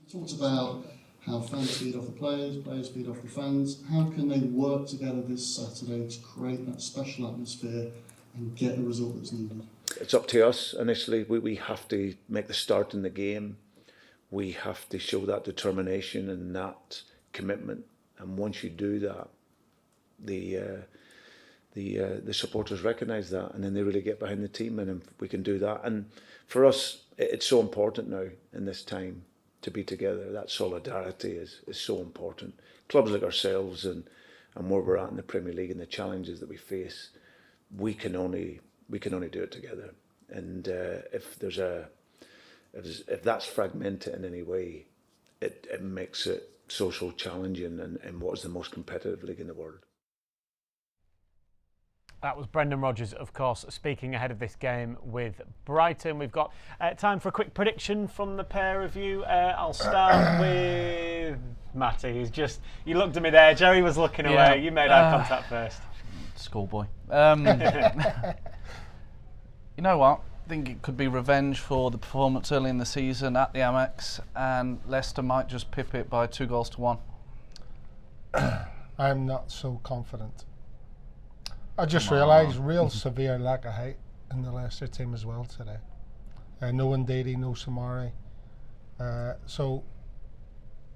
You talked about how fans feed off the players feed off the fans. How can they work together this Saturday to create that special atmosphere and get the result that's needed? It's up to us initially. We have to make the start in the game. We have to show that determination and that commitment. And once you do that, the supporters recognise that, and then they really get behind the team, and we can do that. And for us, it's so important now in this time to be together. That solidarity is so important. Clubs like ourselves and where we're at in the Premier League and the challenges that we face, we can only do it together. And if that's fragmented in any way, it makes it so challenging and what is the most competitive league in the world. That was Brendan Rodgers, of course, speaking ahead of this game with Brighton. We've got time for a quick prediction from the pair of you. I'll start with Matty. You looked at me there. Jerry was looking away. You made eye contact first. Schoolboy. You know what? I think it could be revenge for the performance early in the season at the Amex, and Leicester might just pip it by 2-1. I'm not so confident. I just realised real severe lack of height in the Leicester team as well today. No Ndidi, no Samari. So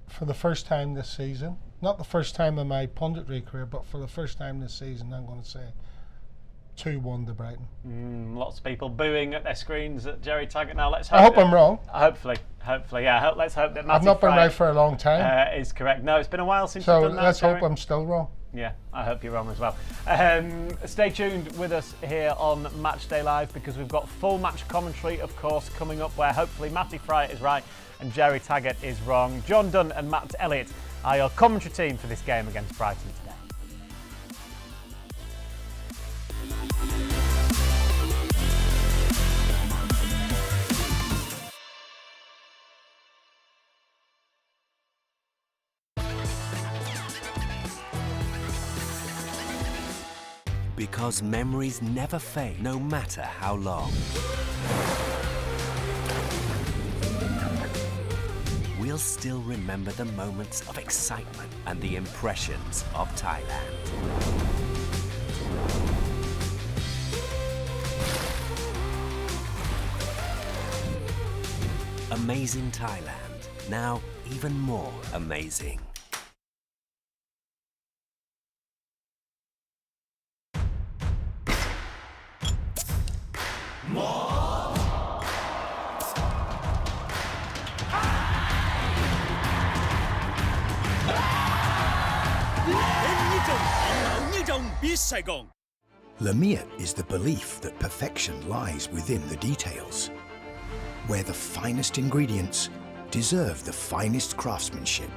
for the first time this season, not the first time in my punditry career, but for the first time this season, I'm going to say 2-1 to Brighton. Lots of people booing at their screens at Jerry Taggart now. Let's hope I hope I'm wrong. Hopefully, yeah. Let's hope that Matty I've not been Praet, right for a long time. Is correct. No, it's been a while since so you've done that. let's hope Jerry. I'm still wrong. Yeah, I hope you're wrong as well. Stay tuned with us here on Matchday Live, because we've got full match commentary, of course, coming up, where hopefully Matty Praet is right and Jerry Taggart is wrong. John Dunn and Matt Elliott are your commentary team for this game against Brighton today. Because memories never fade, no matter how long. We'll still remember the moments of excitement and the impressions of Thailand. Amazing Thailand, now even more amazing. Lamiat is the belief that perfection lies within the details, where the finest ingredients deserve the finest craftsmanship.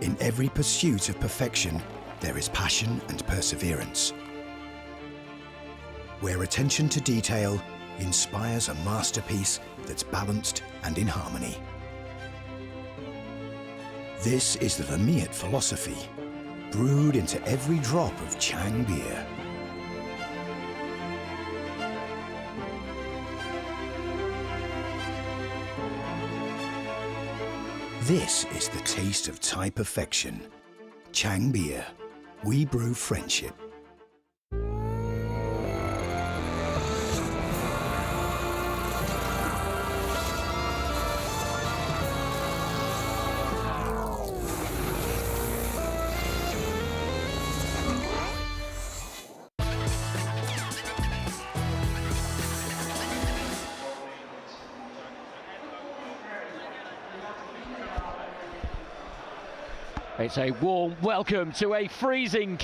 In every pursuit of perfection, there is passion and perseverance, where attention to detail inspires a masterpiece that's balanced and in harmony. This is the Lamiat philosophy, brewed into every drop of Chang beer. This is the taste of Thai perfection. Chang beer. We brew friendship. It's a warm welcome to a freezing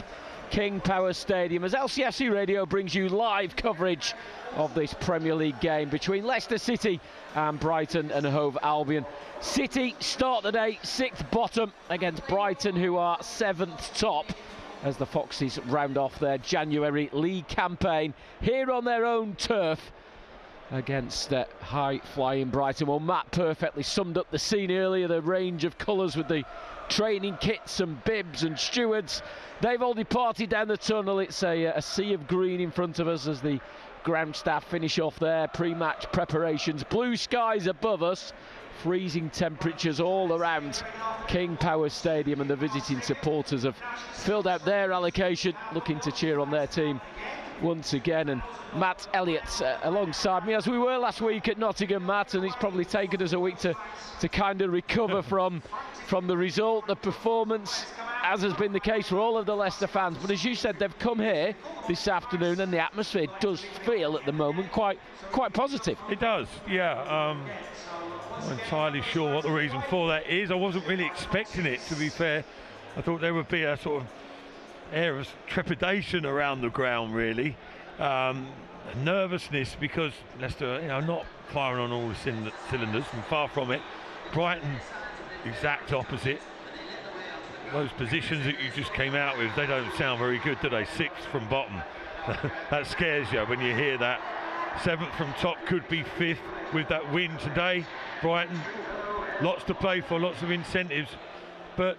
King Power Stadium as LCFC Radio brings you live coverage of this Premier League game between Leicester City and Brighton and Hove Albion. City start the day 6th bottom against Brighton, who are 7th top, as the Foxes round off their January league campaign here on their own turf against high-flying Brighton. Well, Matt perfectly summed up the scene earlier, the range of colours with the training kits and bibs and stewards. They've all departed down the tunnel. It's a sea of green in front of us as the ground staff finish off their pre-match preparations. Blue skies above us, freezing temperatures all around King Power Stadium, and the visiting supporters have filled out their allocation, looking to cheer on their team once again. And Matt Elliott alongside me, as we were last week at Nottingham, Matt, and it's probably taken us a week to kind of recover from the result, the performance, as has been the case for all of the Leicester fans. But as you said, they've come here this afternoon and the atmosphere does feel at the moment quite positive. It does, yeah. I'm not entirely sure what the reason for that is. I wasn't really expecting it, to be fair. I thought there would be a sort of air of trepidation around the ground, really. Nervousness, because Leicester, not firing on all the cylinders, and far from it. Brighton, exact opposite. Those positions that you just came out with, they don't sound very good, do they? 6th from bottom. That scares you when you hear that. 7th from top could be 5th with that win today. Brighton, lots to play for, lots of incentives, but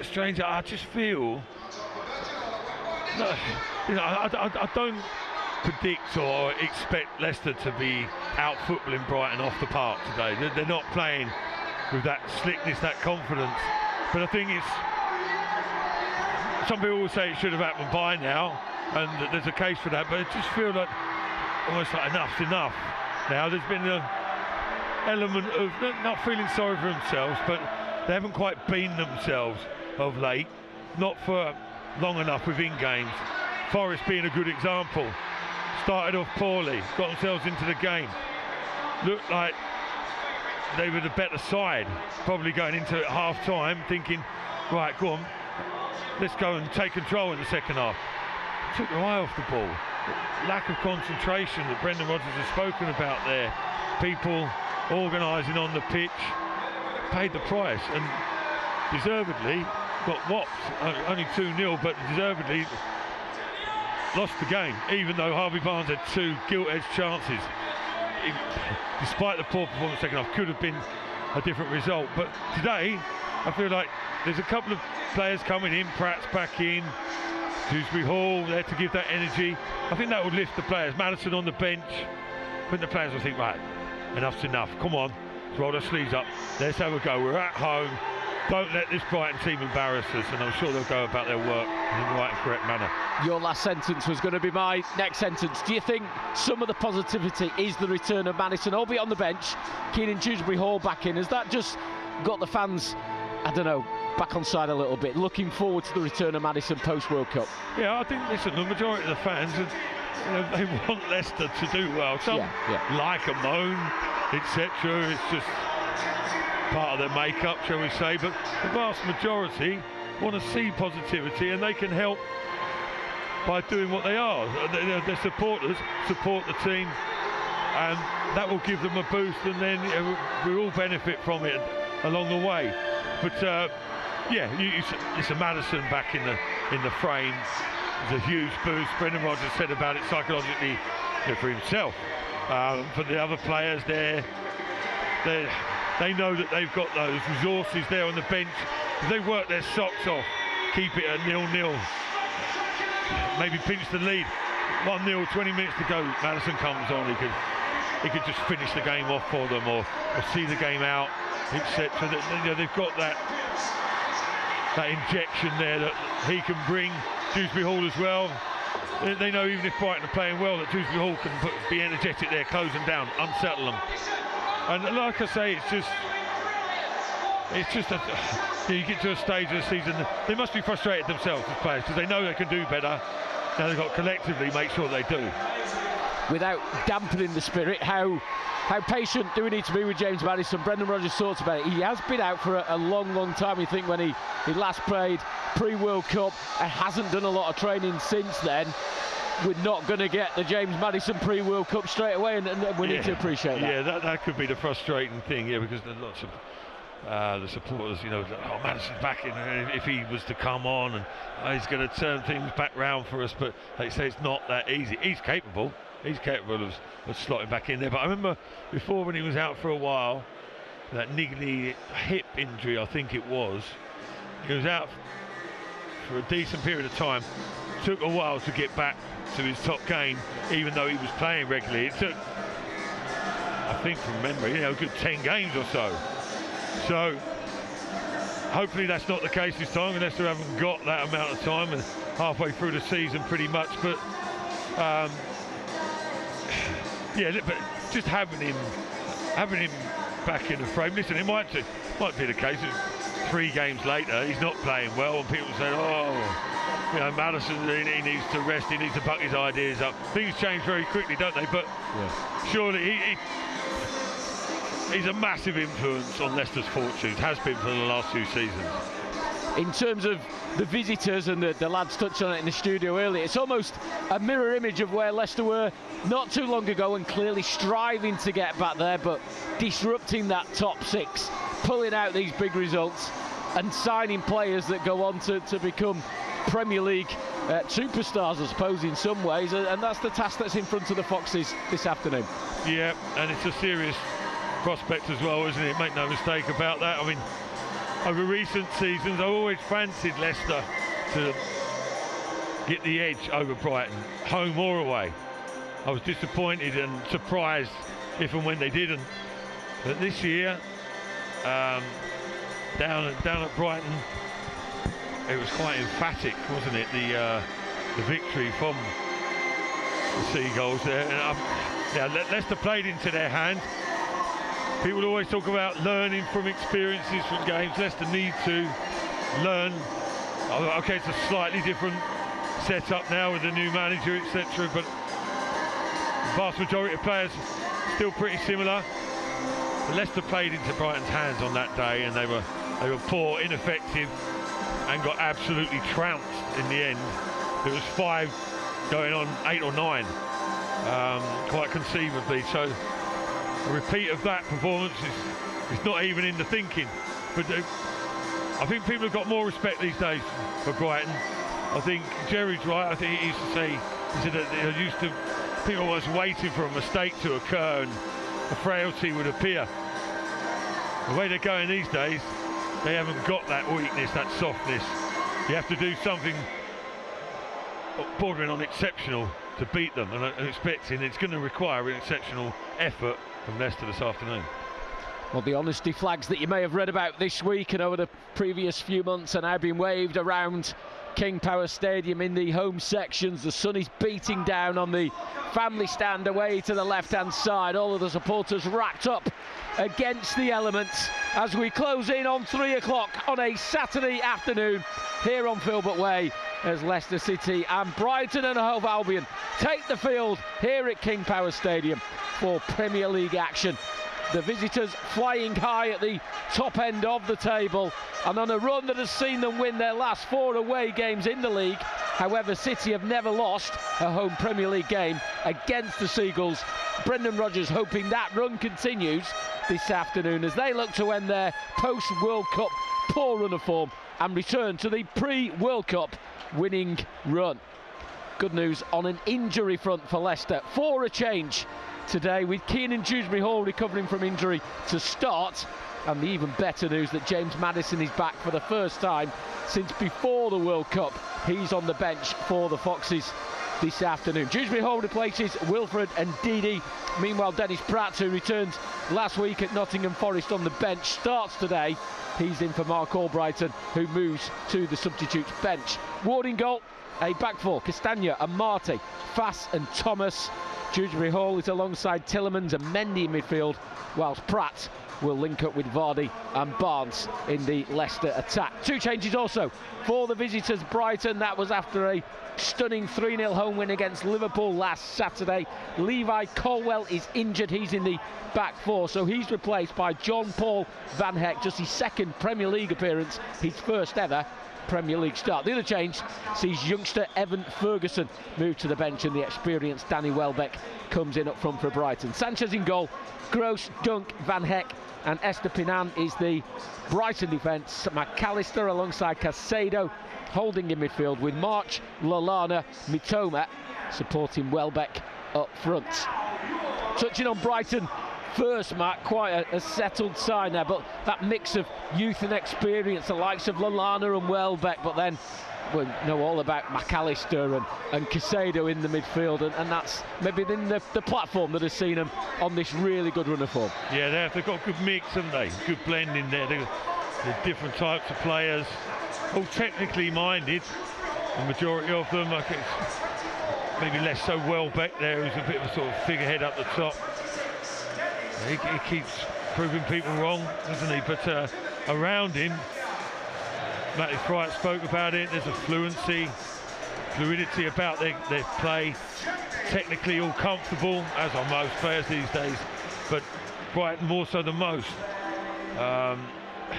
strange, I just feel I don't predict or expect Leicester to be out footballing Brighton off the park today. They're not playing with that slickness, that confidence. But I think some people will say it should have happened by now, and that there's a case for that, but it just feels like almost like enough's enough. Now there's been an element of not feeling sorry for themselves, but they haven't quite been themselves of late, not for long enough within games. Forest being a good example. Started off poorly, got themselves into the game. Looked like they were the better side, probably going into it half-time, thinking, right, go on, let's go and take control in the second half. Took their eye off the ball. Lack of concentration that Brendan Rodgers has spoken about there. People organising on the pitch, paid the price, and deservedly got whopped. Only 2-0, but deservedly lost the game, even though Harvey Barnes had 2 gilt-edged chances. Despite the poor performance second half, could have been a different result. But today, I feel like there's a couple of players coming in. Praet's back in, Dewsbury Hall there to give that energy. I think that would lift the players. Maddison on the bench. I think the players will think, right, enough's enough. Come on, let's roll our sleeves up. Let's have a go. We're at home. Don't let this Brighton team embarrass us, and I'm sure they'll go about their work in the right and correct manner. Your last sentence was going to be my next sentence. Do you think some of the positivity is the return of Maddison, albeit on the bench, Keenan Dewsbury Hall back in? Has that just got the fans, I don't know, back on side a little bit, looking forward to the return of Maddison post-World Cup? Yeah, I think, listen, the majority of the fans, they want Leicester to do well. Some like a moan, etc. It's just part of their makeup, shall we say, but the vast majority want to see positivity, and they can help by doing what they are. Their supporters support the team, and that will give them a boost, and then we all benefit from it along the way. But yeah, it's a Maddison back in the frame. It's a huge boost. Brendan Rodgers said about it psychologically for himself. For the other players there, they know that they've got those resources there on the bench. If they work their socks off, keep it at 0-0, maybe pinch the lead, 1-0, 20 minutes to go, Maddison comes on, he could just finish the game off for them, or see the game out, etc. They've got that injection there that he can bring. Dewsbury Hall as well. They know even if Brighton are playing well, that Dewsbury Hall can be energetic there, close them down, unsettle them. And like I say, it's just you get to a stage of the season, they must be frustrated themselves as players, because they know they can do better. Now they've got to collectively make sure they do. Without dampening the spirit, how patient do we need to be with James Maddison? Brendan Rodgers talks about it. He has been out for a long time. You think when he last played pre-World Cup and hasn't done a lot of training since then. We're not going to get the James Maddison pre-World Cup straight away, and we need to appreciate that. Yeah, that could be the frustrating thing, because there's lots of the supporters, oh, Maddison's back in, if he was to come on, and he's going to turn things back round for us, but they say it's not that easy. He's capable of slotting back in there, but I remember before, when he was out for a while, that niggly hip injury, I think it was, he was out for a decent period of time. Took a while to get back to his top game, even though he was playing regularly. It took, I think from memory, a good 10 games or so. So hopefully that's not the case this time, unless they haven't got that amount of time, and halfway through the season pretty much. But yeah, but just having him back in the frame. Listen, it might be the case that 3 games later he's not playing well, and people say, oh, Maddison, he needs to rest, he needs to buck his ideas up. Things change very quickly, don't they? But surely he's a massive influence on Leicester's fortunes, has been for the last 2 seasons. In terms of the visitors, and the lads touched on it in the studio earlier, it's almost a mirror image of where Leicester were not too long ago, and clearly striving to get back there, but disrupting that top 6, pulling out these big results, and signing players that go on to become Premier League superstars, I suppose, in some ways, and that's the task that's in front of the Foxes this afternoon. Yeah, and it's a serious prospect as well, isn't it? Make no mistake about that. I mean, over recent seasons, I've always fancied Leicester to get the edge over Brighton, home or away. I was disappointed and surprised if and when they didn't. But this year, down at Brighton, it was quite emphatic, wasn't it? The victory from the Seagulls there. And Leicester played into their hand. People always talk about learning from experiences from games. Leicester need to learn. Okay, it's a slightly different set up now with the new manager, etc. But the vast majority of players still pretty similar. But Leicester played into Brighton's hands on that day, and they were poor, ineffective, and got absolutely trounced in the end. It was 5 going on 8 or 9, quite conceivably. So a repeat of that performance is not even in the thinking. But I think people have got more respect these days for Brighton. I think Jerry's right. I think he used to say, he said that they used to, people was waiting for a mistake to occur and the frailty would appear. The way they're going these days, they haven't got that weakness, that softness. You have to do something bordering on exceptional to beat them, and I'm expecting it's going to require an exceptional effort from Leicester this afternoon. Well, the honesty flags that you may have read about this week and over the previous few months are now being waved around King Power Stadium in the home sections. The sun is beating down on the family stand away to the left-hand side. All of the supporters racked up against the elements as we close in on 3 o'clock on a Saturday afternoon here on Filbert Way, as Leicester City and Brighton and Hove Albion take the field here at King Power Stadium for Premier League action. The visitors flying high at the top end of the table and on a run that has seen them win their last 4 away games in the league. However, City have never lost a home Premier League game against the Seagulls. Brendan Rodgers hoping that run continues this afternoon as they look to end their post-World Cup poor run of form and return to the pre-World Cup winning run. Good news on an injury front for Leicester. For a change today, with Keenan Dewsbury-Hall recovering from injury to start, and the even better news that James Maddison is back for the first time since before the World Cup. He's on the bench for the Foxes this afternoon. Dewsbury-Hall replaces Wilfred and Didi. Meanwhile, Dennis Praet, who returned last week at Nottingham Forest on the bench, starts today. He's in for Mark Albrighton, who moves to the substitutes bench. Ward in goal, a back four, Castagna and Marty, Fass and Thomas. Dewsbury-Hall is alongside Tillemans and Mendy in midfield, whilst Praet will link up with Vardy and Barnes in the Leicester attack. 2 changes also for the visitors. Brighton, that was after a stunning 3-0 home win against Liverpool last Saturday. Levi Colwell is injured, he's in the back four, so he's replaced by John Paul Van Hecke, just his second Premier League appearance, his first ever Premier League start. The other change sees youngster Evan Ferguson move to the bench, and the experienced Danny Welbeck comes in up front for Brighton. Sanchez in goal, Gross, Dunk, Van Hecke and Estupiñán is the Brighton defence. McAllister alongside Caicedo holding in midfield, with March, Lallana, Mitoma supporting Welbeck up front. Touching on Brighton first, Matt, quite a settled side now, but that mix of youth and experience, the likes of Lallana and Welbeck, but then we know all about McAllister and Caicedo in the midfield, and that's maybe then the platform that has seen them on this really good run of form. Yeah, they've got a good mix, haven't they? Good blend in there. They're different types of players, all technically minded, the majority of them. I think maybe less so Welbeck there, who's a bit of a sort of figurehead up the top. He keeps proving people wrong, doesn't he? But around him, Matty Praet spoke about it, there's a fluidity about their play. Technically all comfortable, as are most players these days, but Brighton more so than most.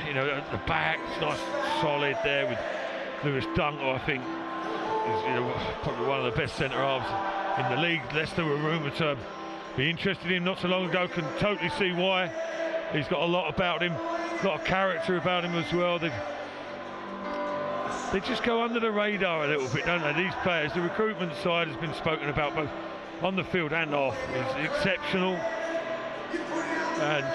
You know, at the back, it's nice, solid there with Lewis Dunk, who I think is probably one of the best centre-halves in the league. Leicester were rumoured to be interested in him not so long ago, can totally see why. He's got a lot about him, a lot of character about him as well. They just go under the radar a little bit, don't they, these players? The recruitment side has been spoken about both on the field and off. It's exceptional, and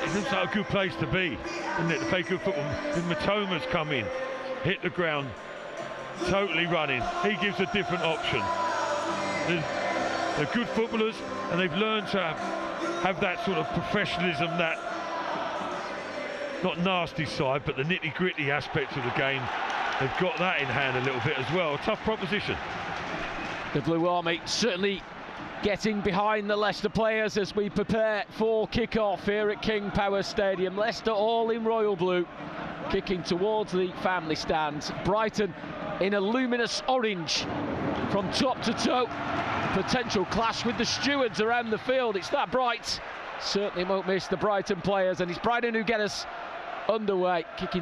it looks like a good place to be, isn't it, to play good football. When Mitoma's come in, hit the ground, totally running, he gives a different option. They're good footballers, and they've learned to have that sort of professionalism, that not nasty side, but the nitty-gritty aspects of the game. They've got that in hand a little bit as well. Tough proposition. The Blue Army certainly getting behind the Leicester players as we prepare for kick-off here at King Power Stadium. Leicester all in royal blue, kicking towards the family stands. Brighton in a luminous orange from top to toe. Potential clash with the stewards around the field. It's that bright. Certainly won't miss the Brighton players, and it's Brighton who get us underway, kicking